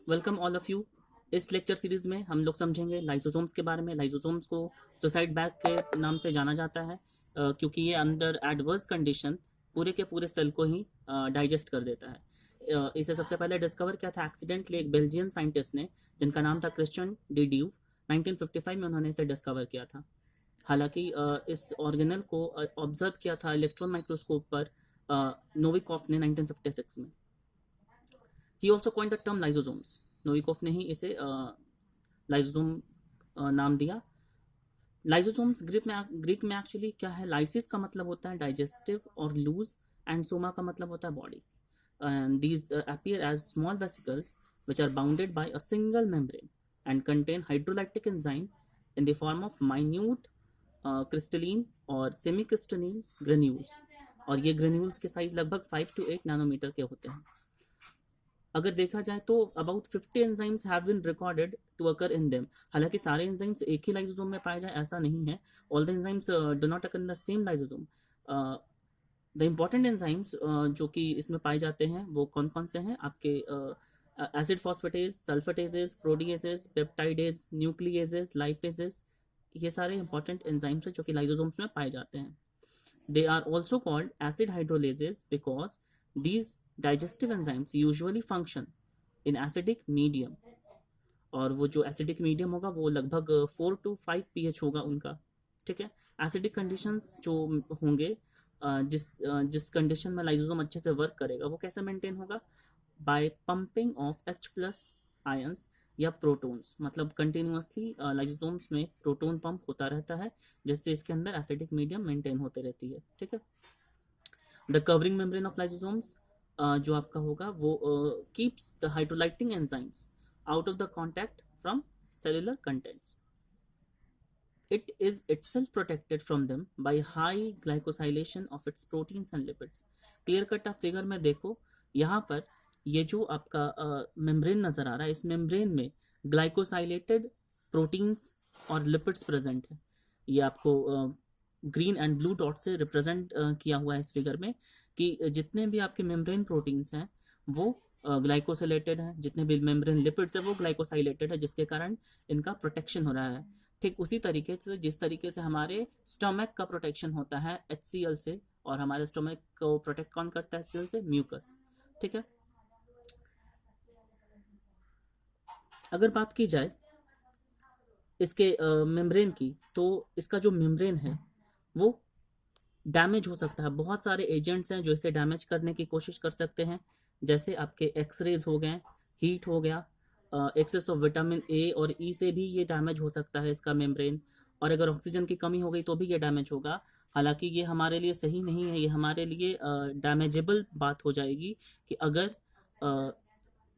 Welcome all of you. इस lecture series में हम लोग समझेंगे लाइसोसोम्स के बारे में। लाइसोसोम्स को सुसाइड बैग के नाम से जाना जाता है क्योंकि ये अंडर एडवर्स कंडीशन पूरे के पूरे सेल को ही डाइजेस्ट कर देता है। इसे सबसे पहले डिस्कवर किया था एक्सीडेंटली एक बेल्जियन साइंटिस्ट ने, जिनका नाम था क्रिश्चियन डी ड्यूव। 1955 में उन्होंने इसे डिस्कवर किया था। हालांकि इस ऑर्गेनल को ऑब्जर्व किया था इलेक्ट्रॉन माइक्रोस्कोप पर नोविकॉफ ने 1956 में। ही also coined the term lysosomes. Novikoff ने ही इसे लाइसोसोम नाम दिया। लाइसोसोम्स ग्रीक में एक्चुअली क्या है, लाइसिस का मतलब होता है डाइजेस्टिव और लूज, एंड सोमा का मतलब होता है body. And these appear as small vesicles which are bounded by a single membrane and contain hydrolytic enzyme in the form of minute crystalline और semi crystalline granules। और ये granules के size लगभग 5 to 8 nanometre के होते हैं। अगर देखा जाए तो about 50 enzymes have been recorded to occur in them. हालांकि सारे एंजाइम्स एक ही लाइसोसोम में पाए जाए ऐसा नहीं है। All the enzymes do not occur in the same lysosome. The important enzymes जो कि इसमें पाए जाते हैं वो कौन कौन से हैं आपके, acid phosphatase, sulphatases, proteases, peptidase, nucleases, lipases. ये सारे इंपॉर्टेंट एंजाइम्स हैं जो कि लाइसोसोम्स में पाए जाते हैं। They are also called acid hydrolases because these digestive enzymes usually function in acidic medium। और वो जो एसिडिक मीडियम होगा वो लगभग 4 to 5 pH होगा उनका। ठीक है। एसिडिक कंडीशंस जो होंगे, जिस कंडीशन में लाइसोसोम अच्छे से वर्क करेगा वो कैसे मेंटेन होगा, by pumping of H+ ions या प्रोटॉन्स। मतलब कंटिन्यूअसली लाइसोसोम्स में प्रोटॉन पंप होता रहता है, जिससे इसके अंदर एसिडिक मीडियम मेंटेन होते रहती है। ठीक है। The covering membrane of lysosomes जो आपका होगा वो keeps the hydrolyting enzymes out of the contact from cellular contents. It is itself protected from them by high glycosylation of its proteins and lipids। Clear cut आप figure में देखो, यहाँ पर ये जो आपका मेम्ब्रेन नजर आ रहा है, इस मेम्ब्रेन में ग्लाइकोसाइलेटेड प्रोटीन्स और लिपिड्स प्रेजेंट है। ये आपको ग्रीन एंड ब्लू डॉट से रिप्रेजेंट किया हुआ है इस फिगर में, कि जितने भी आपके मेम्ब्रेन प्रोटीन्स हैं वो ग्लाइकोसाइलेटेड है, जितने भी मेम्ब्रेन लिपिड्स है वो ग्लाइकोसाइलेटेड है, जिसके कारण इनका प्रोटेक्शन हो रहा है। ठीक उसी तरीके से जिस तरीके से हमारे स्टमक का प्रोटेक्शन होता है HCl से, और हमारे स्टमक को प्रोटेक्ट कौन करता है HCl से, म्यूकस। ठीक है। अगर बात की जाए इसके मेम्ब्रेन की, तो इसका जो मेम्ब्रेन है वो डैमेज हो सकता है। बहुत सारे एजेंट्स हैं जो इसे डैमेज करने की कोशिश कर सकते हैं, जैसे आपके एक्सरेज हो गए, हीट हो गया, एक्सेस ऑफ विटामिन ए और ई से भी ये डैमेज हो सकता है इसका मेम्ब्रेन। और अगर ऑक्सीजन की कमी हो गई तो भी ये डैमेज होगा। हालांकि ये हमारे लिए सही नहीं है, ये हमारे लिए डैमेजेबल बात हो जाएगी कि अगर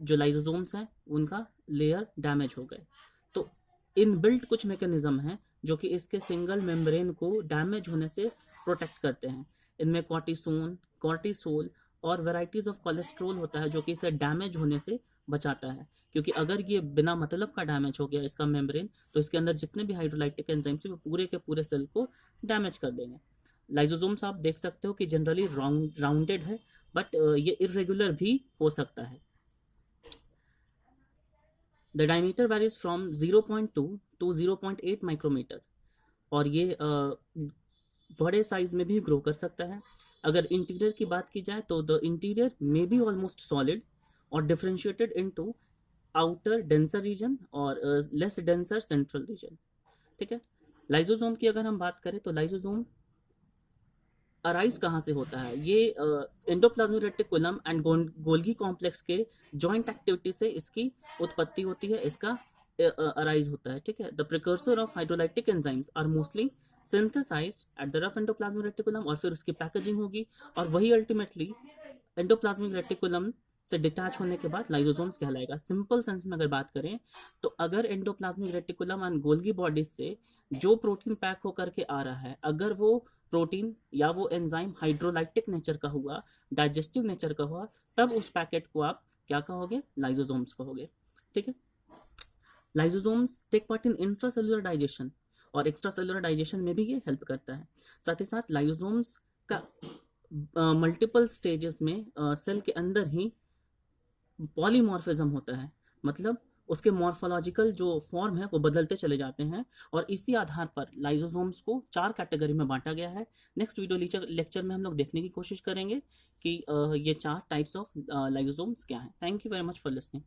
जो लाइसोसोम्स हैं उनका लेयर डैमेज हो गए। तो इनबिल्ट कुछ मैकेनिज्म हैं जो कि इसके सिंगल मेम्ब्रेन को डैमेज होने से प्रोटेक्ट करते हैं। इनमें कॉर्टिसोल और वेराइटीज ऑफ कोलेस्ट्रोल होता है जो कि इसे डैमेज होने से बचाता है। क्योंकि अगर ये बिना मतलब का डैमेज हो गया इसका मेम्ब्रेन, तो इसके अंदर जितने भी हाइड्रोलाइटिक एंजाइम्स हैं वो पूरे के पूरे सेल को डैमेज कर देंगे। लाइसोसोम्स आप देख सकते हो कि जनरली राउंडेड है, बट ये इरेगुलर भी हो सकता है। The diameter varies from 0.2 to 0.8 micrometre, और ये बड़े साइज में भी ग्रो कर सकता है। अगर इंटीरियर की बात की जाए तो the interior may be almost solid और differentiated into outer denser region और लेस डेंसर सेंट्रल रीजन। ठीक है। लाइसोसोम की अगर हम बात करें तो लाइसोसोम अराइज कहाँ से होता है, ये endoplasmic reticulum and Golgi complex के जॉइंट एक्टिविटी से इसकी उत्पत्ति होती है, इसका अराइज होता है। ठीक है। The precursor of hydrolytic enzymes are mostly synthesised at the rough endoplasmic reticulum, और फिर उसकी पैकेजिंग होगी और वही अल्टीमेटली एंडोप्लाज्मिक रेटिकुलम से डिटैच होने के बाद लाइसोसोम्स कहलाएगा। सिंपल सेंस में अगर बात करें तो अगर endoplasmic reticulum and Golgi body से जो प्रोटीन पैक होकर के आ रहा है, अगर वो प्रोटीन या वो एंजाइम हाइड्रोलाइटिक नेचर का हुआ, डाइजेस्टिव नेचर का हुआ, तब उस पैकेट को आप क्या कहोगे, लाइसोसोम्स कहोगे। ठीक है। Lysosomes take part in intracellular digestion, और एक्स्ट्रा सेलुलर डाइजेशन में भी ये हेल्प करता है। साथ ही साथ लाइसोसोम्स का मल्टीपल स्टेजेस में सेल के अंदर ही पॉलीमॉर्फिज्म होता है। मतलब उसके मॉर्फोलॉजिकल जो फॉर्म है वो बदलते चले जाते हैं, और इसी आधार पर लाइसोसोम्स को 4 कैटेगरी में बांटा गया है। नेक्स्ट वीडियो लेक्चर में हम लोग देखने की कोशिश करेंगे कि ये 4 टाइप्स ऑफ लाइसोसोम्स क्या हैं। Thank you very much for listening.